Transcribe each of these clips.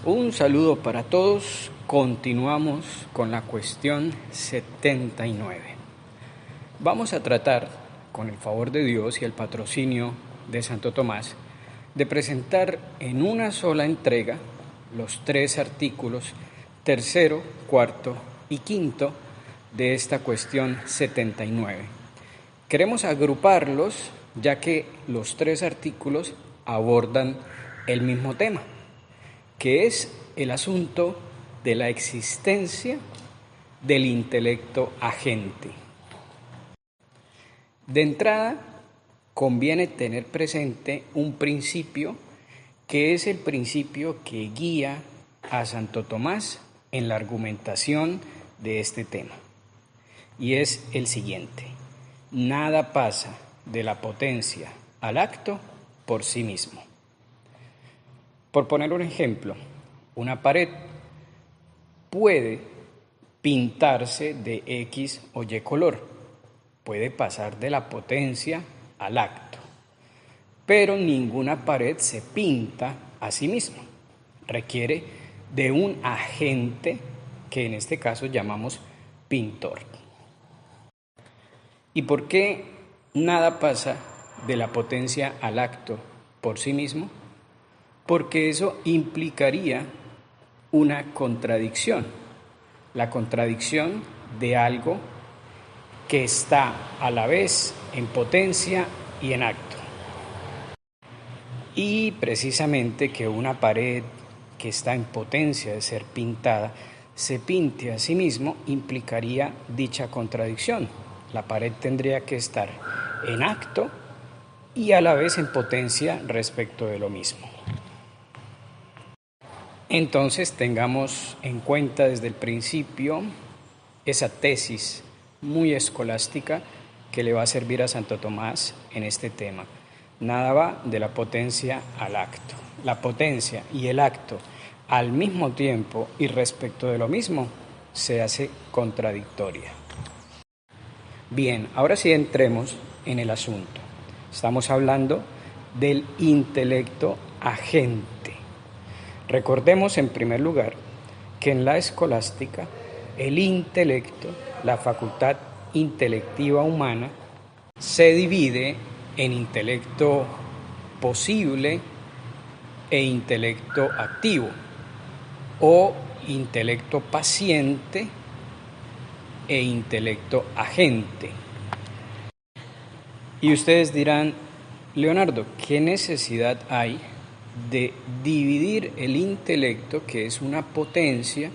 Un saludo para todos. Continuamos con la cuestión 79. Vamos a tratar, con el favor de Dios y el patrocinio de Santo Tomás, de presentar en una sola entrega los 3 artículos tercero, cuarto y quinto de esta cuestión 79. Queremos agruparlos ya que los 3 artículos abordan el mismo tema, que es el asunto de la existencia del intelecto agente. De entrada, conviene tener presente un principio que es el principio que guía a Santo Tomás en la argumentación de este tema, y es el siguiente: nada pasa de la potencia al acto por sí mismo. Por poner un ejemplo, una pared puede pintarse de X o Y color, puede pasar de la potencia al acto, pero ninguna pared se pinta a sí misma, requiere de un agente que en este caso llamamos pintor. ¿Y por qué nada pasa de la potencia al acto por sí mismo? Porque eso implicaría una contradicción, la contradicción de algo que está a la vez en potencia y en acto. Y precisamente que una pared que está en potencia de ser pintada se pinte a sí mismo implicaría dicha contradicción. La pared tendría que estar en acto y a la vez en potencia respecto de lo mismo. Entonces tengamos en cuenta desde el principio esa tesis muy escolástica que le va a servir a Santo Tomás en este tema. Nada va de la potencia al acto. La potencia y el acto al mismo tiempo y respecto de lo mismo se hace contradictoria. Bien, ahora sí entremos en el asunto. Estamos hablando del intelecto agente. Recordemos en primer lugar que en la escolástica el intelecto, la facultad intelectiva humana, se divide en intelecto posible e intelecto activo, o intelecto paciente e intelecto agente. Y ustedes dirán: Leonardo, ¿qué necesidad hay de dividir el intelecto, que es una potencia,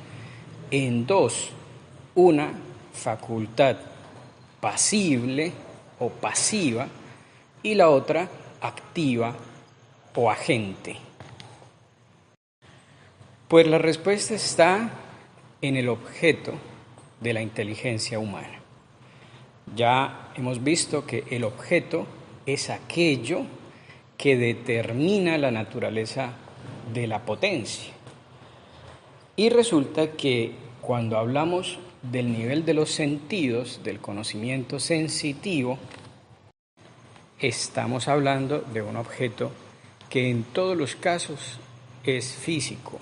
en dos? Una facultad pasible o pasiva y la otra activa o agente. Pues la respuesta está en el objeto de la inteligencia humana. Ya hemos visto que el objeto es aquello que determina la naturaleza de la potencia. Y resulta que cuando hablamos del nivel de los sentidos, del conocimiento sensitivo, estamos hablando de un objeto que en todos los casos es físico,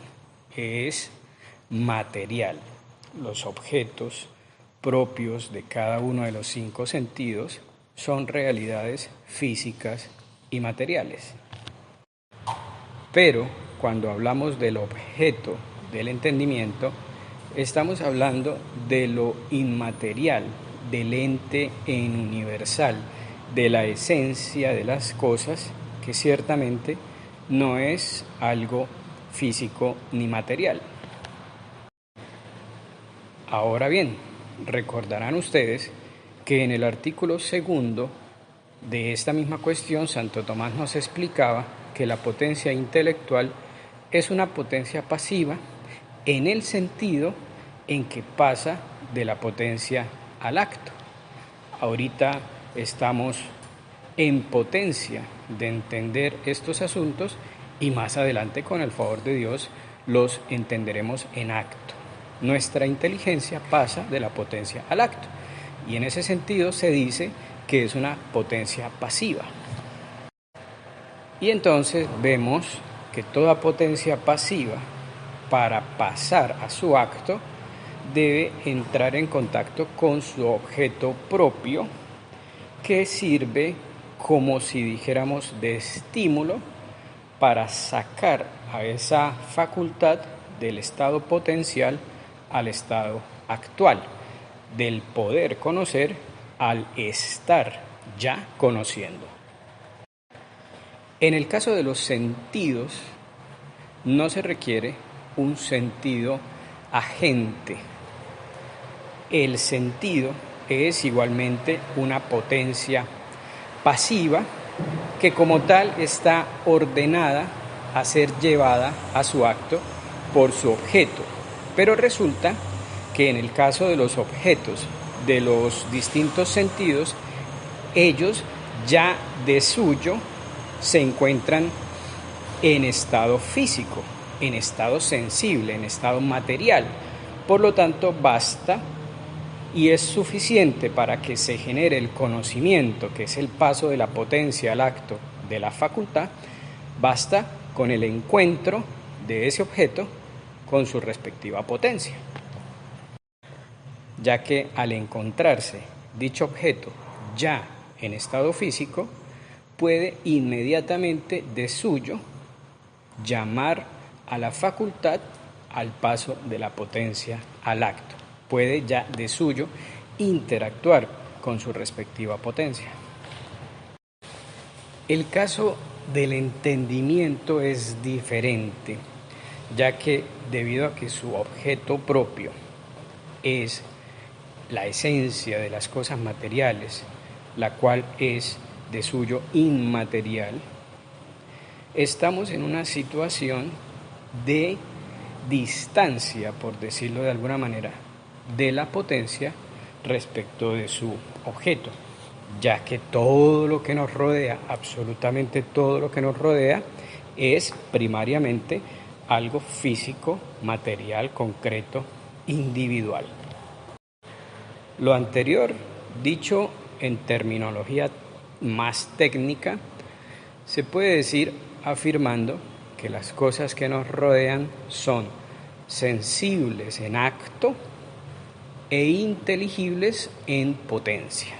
es material. Los objetos propios de cada uno de los 5 sentidos son realidades físicas y materiales. Pero cuando hablamos del objeto del entendimiento, estamos hablando de lo inmaterial, del ente en universal, de la esencia de las cosas, que ciertamente no es algo físico ni material. Ahora bien, recordarán ustedes que en el artículo 2 de esta misma cuestión, Santo Tomás nos explicaba que la potencia intelectual es una potencia pasiva en el sentido en que pasa de la potencia al acto. Ahorita estamos en potencia de entender estos asuntos y más adelante, con el favor de Dios, los entenderemos en acto. Nuestra inteligencia pasa de la potencia al acto y en ese sentido se dice que es una potencia pasiva. Y entonces vemos que toda potencia pasiva para pasar a su acto, debe entrar en contacto con su objeto propio, que sirve como si dijéramos de estímulo para sacar a esa facultad del estado potencial al estado actual, del poder conocer al estar ya conociendo. En el caso de los sentidos, no se requiere un sentido agente. El sentido es igualmente una potencia pasiva que como tal está ordenada a ser llevada a su acto por su objeto. Pero resulta que en el caso de los objetos de los distintos sentidos, ellos ya de suyo se encuentran en estado físico, en estado sensible, en estado material. Por lo tanto, basta y es suficiente para que se genere el conocimiento, que es el paso de la potencia al acto de la facultad, basta con el encuentro de ese objeto con su respectiva potencia, ya que al encontrarse dicho objeto ya en estado físico, puede inmediatamente de suyo llamar a la facultad al paso de la potencia al acto. Puede ya de suyo interactuar con su respectiva potencia. El caso del entendimiento es diferente, ya que debido a que su objeto propio es la esencia de las cosas materiales, la cual es de suyo inmaterial, estamos en una situación de distancia, por decirlo de alguna manera, de la potencia respecto de su objeto, ya que todo lo que nos rodea, absolutamente todo lo que nos rodea, es primariamente algo físico, material, concreto, individual. Lo anterior, dicho en terminología más técnica, se puede decir afirmando que las cosas que nos rodean son sensibles en acto e inteligibles en potencia.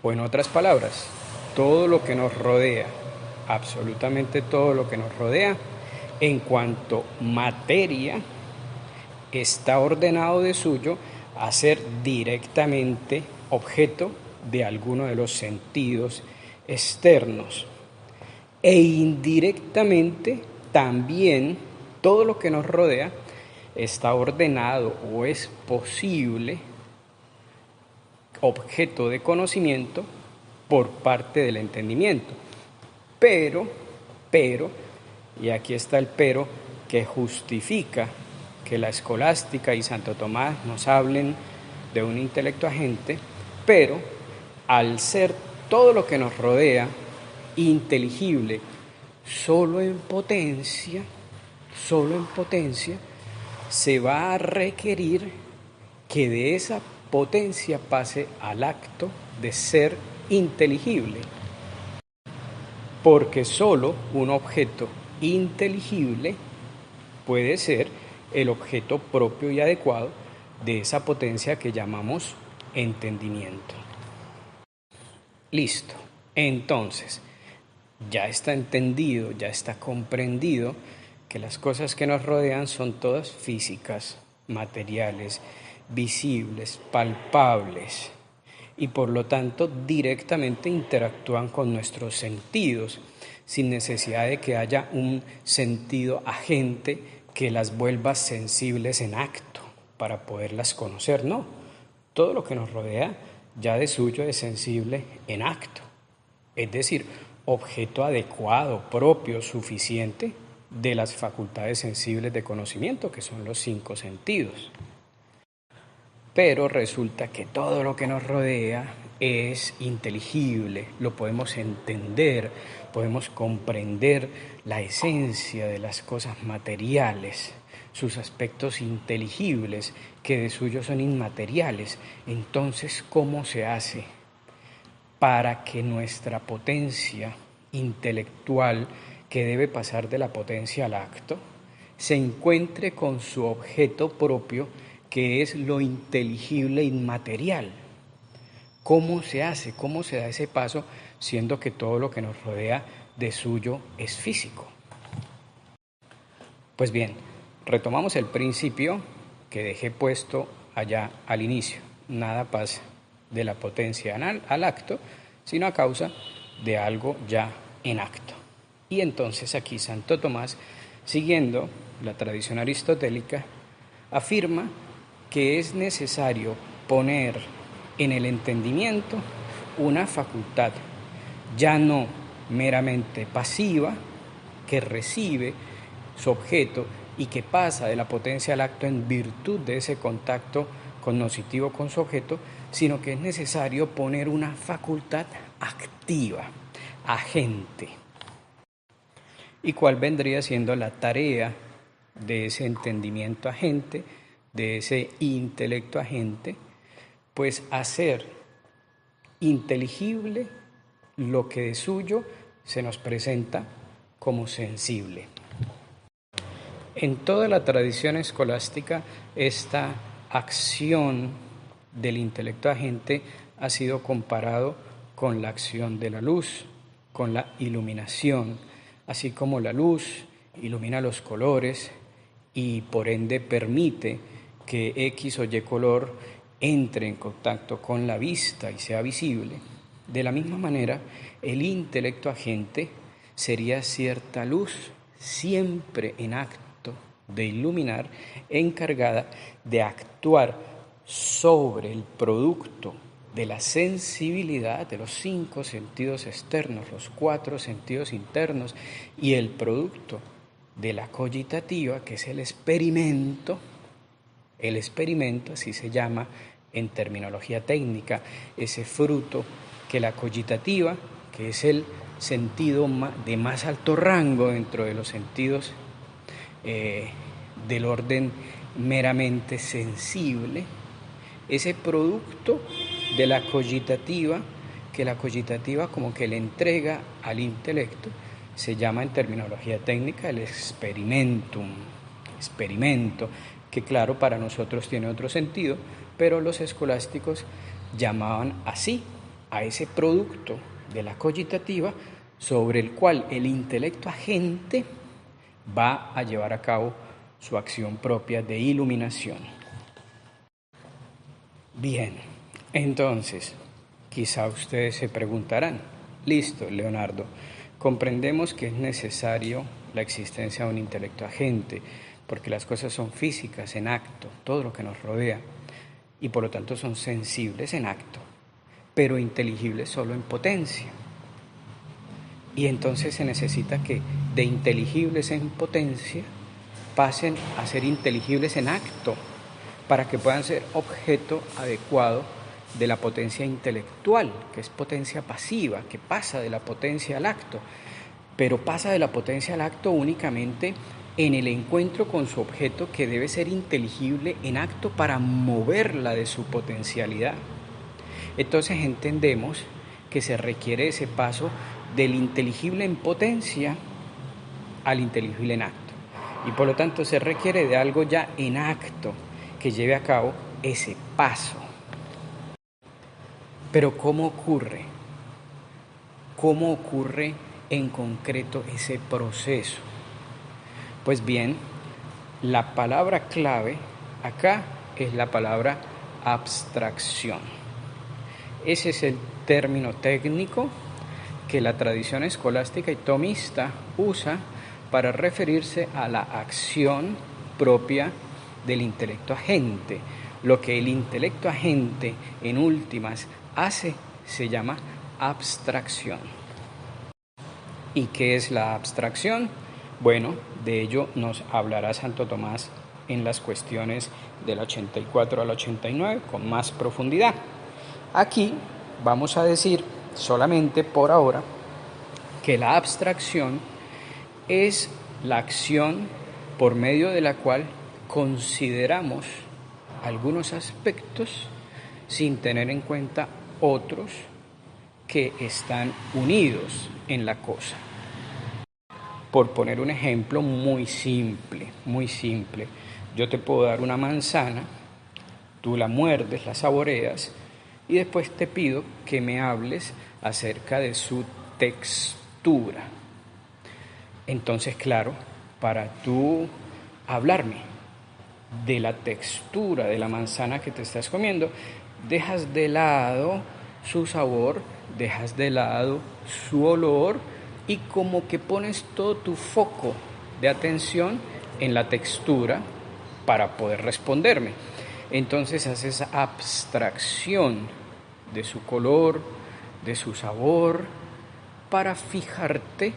O en otras palabras, todo lo que nos rodea, absolutamente todo lo que nos rodea, en cuanto materia, está ordenado de suyo a ser directamente objeto de alguno de los sentidos externos. E indirectamente también todo lo que nos rodea está ordenado o es posible objeto de conocimiento por parte del entendimiento. Pero, y aquí está el pero que justifica que la escolástica y Santo Tomás nos hablen de un intelecto agente, pero al ser todo lo que nos rodea inteligible solo en potencia, se va a requerir que de esa potencia pase al acto de ser inteligible, porque solo un objeto inteligible puede ser el objeto propio y adecuado de esa potencia que llamamos entendimiento. Listo. Entonces, ya está entendido, ya está comprendido que las cosas que nos rodean son todas físicas, materiales, visibles, palpables, y por lo tanto directamente interactúan con nuestros sentidos, sin necesidad de que haya un sentido agente que las vuelva sensibles en acto para poderlas conocer. No, todo lo que nos rodea ya de suyo es sensible en acto, es decir, objeto adecuado, propio, suficiente de las facultades sensibles de conocimiento, que son los 5 sentidos. Pero resulta que todo lo que nos rodea es inteligible, lo podemos entender, podemos comprender la esencia de las cosas materiales, sus aspectos inteligibles, que de suyo son inmateriales. Entonces, ¿cómo se hace para que nuestra potencia intelectual que debe pasar de la potencia al acto, se encuentre con su objeto propio, que es lo inteligible inmaterial. ¿Cómo se hace? ¿Cómo se da ese paso, siendo que todo lo que nos rodea de suyo es físico? Pues bien, retomamos el principio que dejé puesto allá al inicio. Nada pasa de la potencia al acto, sino a causa de algo ya en acto. Y entonces aquí Santo Tomás, siguiendo la tradición aristotélica, afirma que es necesario poner en el entendimiento una facultad ya no meramente pasiva, que recibe su objeto y que pasa de la potencia al acto en virtud de ese contacto cognoscitivo con su objeto, sino que es necesario poner una facultad activa, agente. ¿Y cuál vendría siendo la tarea de ese entendimiento agente, de ese intelecto agente? Pues hacer inteligible lo que de suyo se nos presenta como sensible. En toda la tradición escolástica, esta acción del intelecto agente ha sido comparado con la acción de la luz, con la iluminación, así como la luz ilumina los colores y por ende permite que X o Y color entre en contacto con la vista y sea visible. De la misma manera, el intelecto agente sería cierta luz siempre en acto de iluminar, encargada de actuar sobre el producto de la sensibilidad de los 5 sentidos externos, los 4 sentidos internos y el producto de la cogitativa, que es el experimento así se llama en terminología técnica, ese fruto que la cogitativa, que es el sentido de más alto rango dentro de los sentidos del orden meramente sensible, ese producto de la cogitativa, que la cogitativa como que le entrega al intelecto, se llama en terminología técnica el experimento, que claro, para nosotros tiene otro sentido, pero los escolásticos llamaban así a ese producto de la cogitativa sobre el cual el intelecto agente va a llevar a cabo su acción propia de iluminación. Bien, entonces, quizá ustedes se preguntarán, listo, Leonardo, comprendemos que es necesario la existencia de un intelecto agente, porque las cosas son físicas en acto, todo lo que nos rodea, y por lo tanto son sensibles en acto, pero inteligibles solo en potencia. Y entonces se necesita que de inteligibles en potencia pasen a ser inteligibles en acto, para que puedan ser objeto adecuado de la potencia intelectual, que es potencia pasiva, que pasa de la potencia al acto, pero pasa de la potencia al acto únicamente en el encuentro con su objeto, que debe ser inteligible en acto para moverla de su potencialidad. Entonces entendemos que se requiere ese paso del inteligible en potencia al inteligible en acto, y por lo tanto se requiere de algo ya en acto que lleve a cabo ese paso. Pero ¿cómo ocurre? ¿Cómo ocurre en concreto ese proceso? Pues bien, la palabra clave acá es la palabra abstracción. Ese es el término técnico que la tradición escolástica y tomista usa para referirse a la acción propia del intelecto agente. Lo que el intelecto agente en últimas hace se llama abstracción. ¿Y qué es la abstracción? Bueno, de ello nos hablará Santo Tomás en las cuestiones del 84 al 89 con más profundidad. Aquí vamos a decir solamente por ahora que la abstracción es la acción por medio de la cual consideramos algunos aspectos sin tener en cuenta otros que están unidos en la cosa. Por poner un ejemplo muy simple, muy simple. Yo te puedo dar una manzana, tú la muerdes, la saboreas y después te pido que me hables acerca de su textura. Entonces, claro, para tú hablarme de la textura de la manzana que te estás comiendo, dejas de lado su sabor, dejas de lado su olor y como que pones todo tu foco de atención en la textura para poder responderme. Entonces haces abstracción de su color, de su sabor, para fijarte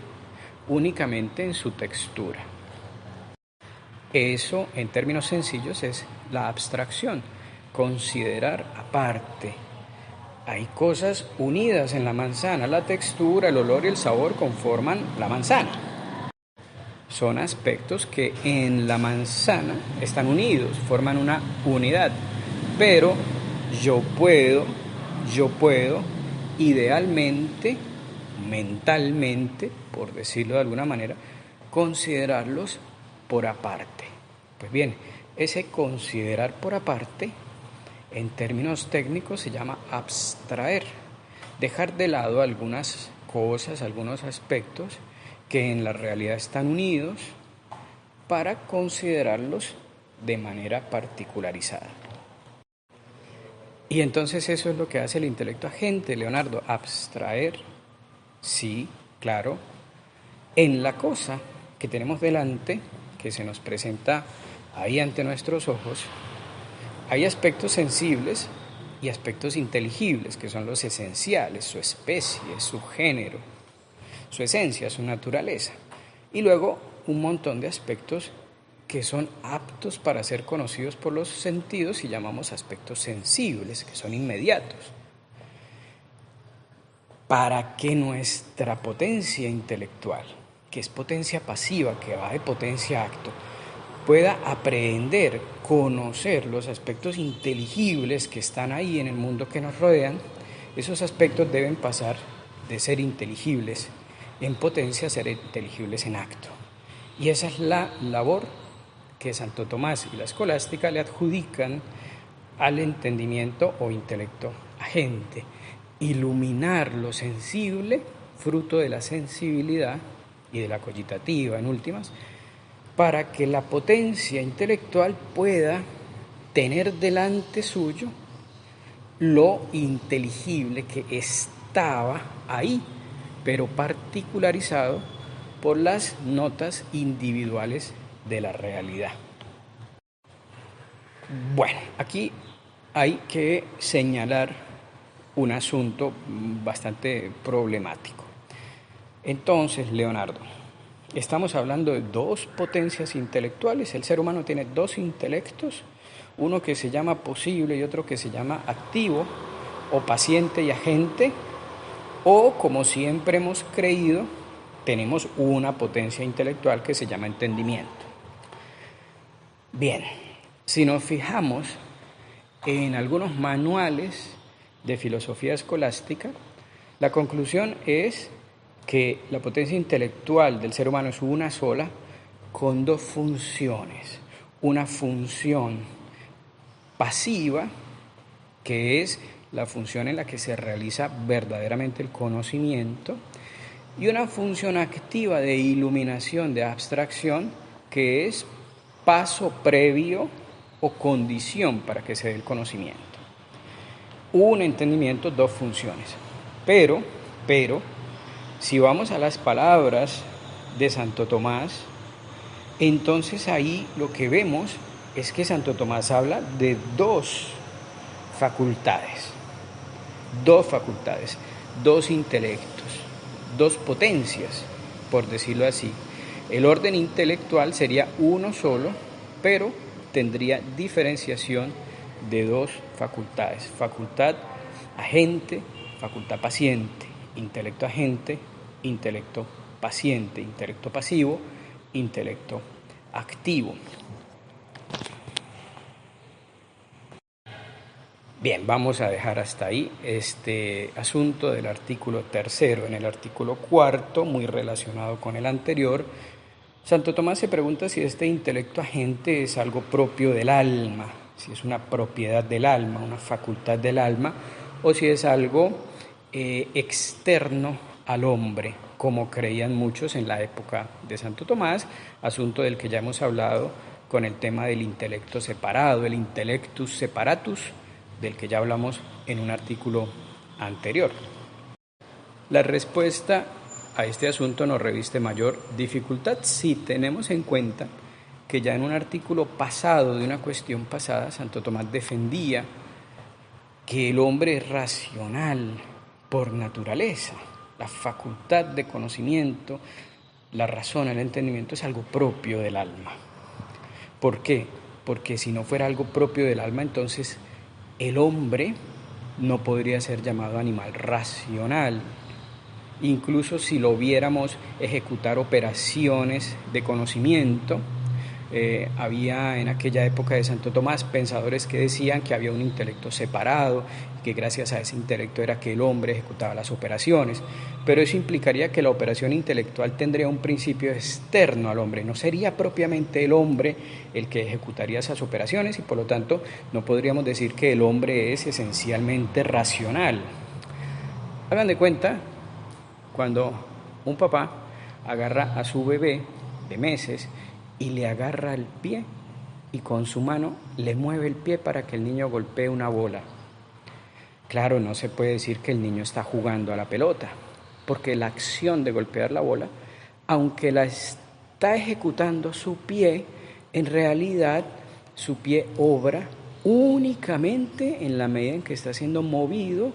únicamente en su textura. Eso, en términos sencillos, es la abstracción, considerar aparte. Hay cosas unidas en la manzana, la textura, el olor y el sabor conforman la manzana. Son aspectos que en la manzana están unidos, forman una unidad. Pero yo puedo, idealmente, mentalmente, por decirlo de alguna manera, considerarlos por aparte. Pues bien, ese considerar por aparte, en términos técnicos, se llama abstraer. Dejar de lado algunas cosas, algunos aspectos que en la realidad están unidos para considerarlos de manera particularizada. Y entonces eso es lo que hace el intelecto agente, Leonardo, abstraer, sí, claro, en la cosa que tenemos delante, que se nos presenta ahí ante nuestros ojos, hay aspectos sensibles y aspectos inteligibles, que son los esenciales, su especie, su género, su esencia, su naturaleza. Y luego un montón de aspectos que son aptos para ser conocidos por los sentidos y llamamos aspectos sensibles, que son inmediatos. Para que nuestra potencia intelectual, que es potencia pasiva, que va de potencia a acto, pueda aprender, conocer los aspectos inteligibles que están ahí en el mundo que nos rodean, esos aspectos deben pasar de ser inteligibles en potencia a ser inteligibles en acto. Y esa es la labor que Santo Tomás y la escolástica le adjudican al entendimiento o intelecto agente. Iluminar lo sensible, fruto de la sensibilidad y de la cogitativa en últimas, para que la potencia intelectual pueda tener delante suyo lo inteligible que estaba ahí, pero particularizado por las notas individuales de la realidad. Bueno, aquí hay que señalar un asunto bastante problemático. Entonces, Leonardo, estamos hablando de dos potencias intelectuales. El ser humano tiene dos intelectos, uno que se llama posible y otro que se llama activo, o paciente y agente, o como siempre hemos creído, tenemos una potencia intelectual que se llama entendimiento. Bien, si nos fijamos en algunos manuales de filosofía escolástica, la conclusión es que la potencia intelectual del ser humano es una sola, con dos funciones. Una función pasiva, que es la función en la que se realiza verdaderamente el conocimiento, y una función activa de iluminación, de abstracción, que es paso previo o condición para que se dé el conocimiento. Un entendimiento, dos funciones. Pero, si vamos a las palabras de Santo Tomás, entonces ahí lo que vemos es que Santo Tomás habla de dos facultades, dos intelectos, dos potencias, por decirlo así. El orden intelectual sería uno solo, pero tendría diferenciación de dos facultades: facultad agente, facultad paciente, intelecto agente, intelecto paciente, intelecto pasivo, intelecto activo. Bien, vamos a dejar hasta ahí este asunto del artículo tercero. En el artículo cuarto, muy relacionado con el anterior, Santo Tomás se pregunta si este intelecto agente es algo propio del alma, si es una propiedad del alma, una facultad del alma, o si es algo externo al hombre, como creían muchos en la época de Santo Tomás, asunto del que ya hemos hablado con el tema del intelecto separado, el intellectus separatus, del que ya hablamos en un artículo anterior. La respuesta a este asunto nos reviste mayor dificultad si tenemos en cuenta que ya en un artículo pasado de una cuestión pasada, Santo Tomás defendía que el hombre es racional por naturaleza. La facultad de conocimiento, la razón, el entendimiento es algo propio del alma. ¿Por qué? Porque si no fuera algo propio del alma, entonces el hombre no podría ser llamado animal racional. Incluso si lo viéramos ejecutar operaciones de conocimiento, había en aquella época de Santo Tomás pensadores que decían que había un intelecto separado, que gracias a ese intelecto era que el hombre ejecutaba las operaciones, pero eso implicaría que la operación intelectual tendría un principio externo al hombre, no sería propiamente el hombre el que ejecutaría esas operaciones y por lo tanto no podríamos decir que el hombre es esencialmente racional. Hagan de cuenta cuando un papá agarra a su bebé de meses y le agarra el pie y con su mano le mueve el pie para que el niño golpee una bola. Claro, no se puede decir que el niño está jugando a la pelota, porque la acción de golpear la bola, aunque la está ejecutando su pie, en realidad su pie obra únicamente en la medida en que está siendo movido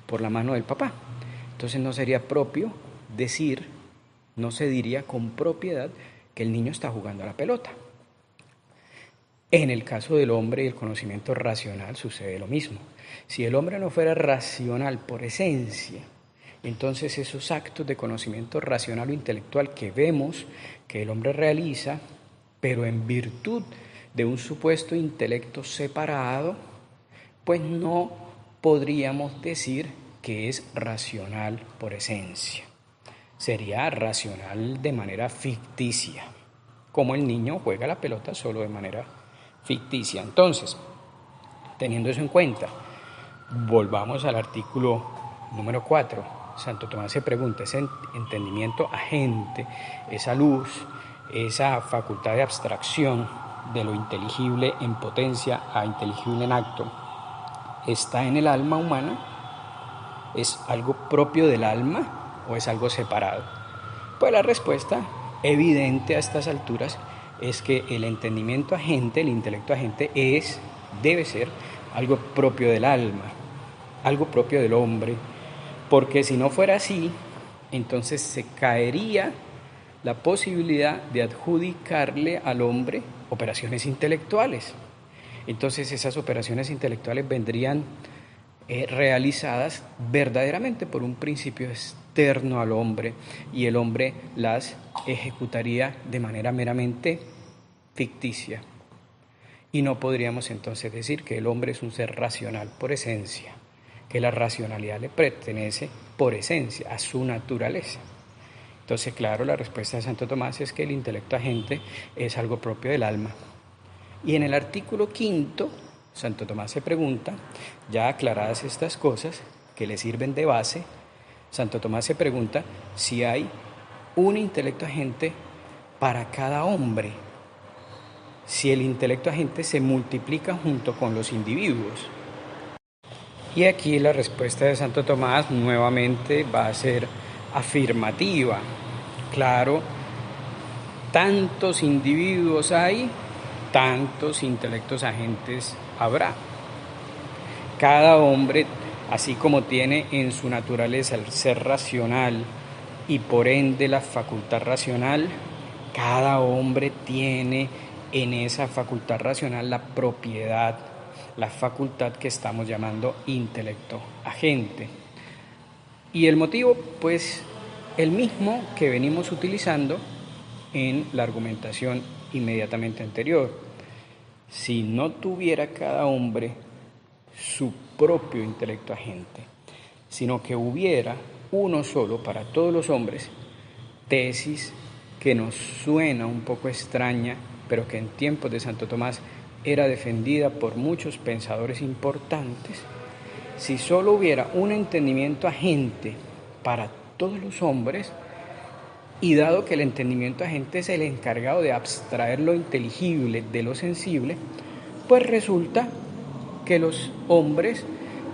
por la mano del papá. Entonces no sería propio decir, no se diría con propiedad que el niño está jugando a la pelota. En el caso del hombre y el conocimiento racional sucede lo mismo. Si el hombre no fuera racional por esencia, entonces esos actos de conocimiento racional o intelectual que vemos que el hombre realiza, pero en virtud de un supuesto intelecto separado, pues no podríamos decir que es racional por esencia. Sería racional de manera ficticia, como el niño juega la pelota solo de manera ficticia. Entonces, teniendo eso en cuenta, volvamos al artículo número 4. Santo Tomás se pregunta, ese entendimiento agente, esa luz, esa facultad de abstracción de lo inteligible en potencia a inteligible en acto, ¿está en el alma humana? ¿Es algo propio del alma o es algo separado? Pues la respuesta evidente a estas alturas es que el entendimiento agente, el intelecto agente debe ser algo propio del alma, algo propio del hombre, porque si no fuera así, entonces se caería la posibilidad de adjudicarle al hombre operaciones intelectuales. Entonces esas operaciones intelectuales vendrían realizadas verdaderamente por un principio externo al hombre y el hombre las ejecutaría de manera meramente ficticia. Y no podríamos entonces decir que el hombre es un ser racional por esencia, que la racionalidad le pertenece por esencia, a su naturaleza. Entonces, claro, la respuesta de Santo Tomás es que el intelecto agente es algo propio del alma. Y en el artículo 5, Santo Tomás se pregunta, ya aclaradas estas cosas que le sirven de base, Santo Tomás se pregunta si hay un intelecto agente para cada hombre, si el intelecto agente se multiplica junto con los individuos. Y aquí la respuesta de Santo Tomás nuevamente va a ser afirmativa. Claro, tantos individuos hay, tantos intelectos agentes habrá. Cada hombre, así como tiene en su naturaleza el ser racional y por ende la facultad racional, cada hombre tiene en esa facultad racional la propiedad, la facultad que estamos llamando intelecto agente. Y el motivo, pues, el mismo que venimos utilizando en la argumentación inmediatamente anterior. Si no tuviera cada hombre su propio intelecto agente, sino que hubiera uno solo para todos los hombres, tesis que nos suena un poco extraña, pero que en tiempos de Santo Tomás era defendida por muchos pensadores importantes. Si solo hubiera un entendimiento agente para todos los hombres, y dado que el entendimiento agente es el encargado de abstraer lo inteligible de lo sensible, pues resulta que los hombres,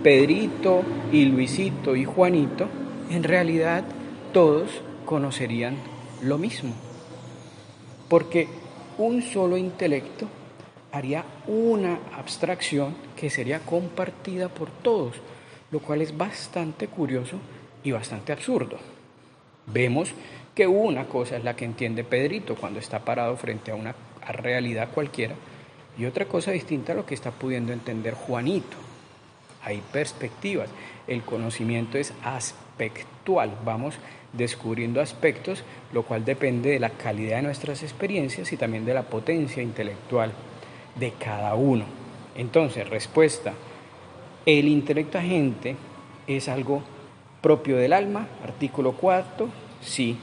Pedrito y Luisito y Juanito, en realidad todos conocerían lo mismo, porque un solo intelecto haría una abstracción que sería compartida por todos, lo cual es bastante curioso y bastante absurdo. Vemos que una cosa es la que entiende Pedrito cuando está parado frente a una realidad cualquiera, y otra cosa distinta a lo que está pudiendo entender Juanito. Hay perspectivas, el conocimiento es aspectual, vamos descubriendo aspectos, lo cual depende de la calidad de nuestras experiencias y también de la potencia intelectual de cada uno. Entonces, respuesta, el intelecto agente es algo propio del alma, artículo 4, sí.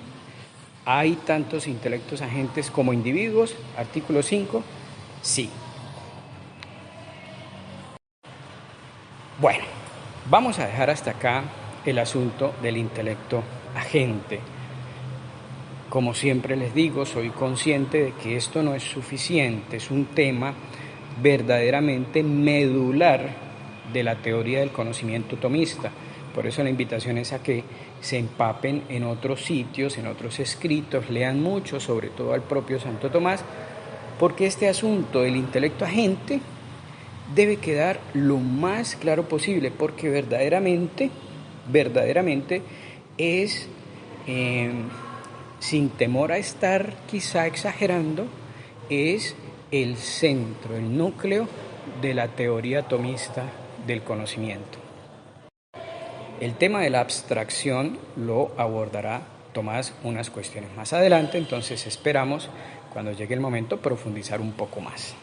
¿Hay tantos intelectos agentes como individuos? Artículo 5, sí. Bueno, vamos a dejar hasta acá el asunto del intelecto agente. Como siempre les digo, soy consciente de que esto no es suficiente, es un tema verdaderamente medular de la teoría del conocimiento tomista. Por eso la invitación es a que se empapen en otros sitios, en otros escritos, lean mucho, sobre todo al propio Santo Tomás, porque este asunto del intelecto agente debe quedar lo más claro posible, porque verdaderamente es, sin temor a estar quizá exagerando, es el centro, el núcleo de la teoría tomista del conocimiento. El tema de la abstracción lo abordará Tomás unas cuestiones más adelante, entonces esperamos, cuando llegue el momento, profundizar un poco más.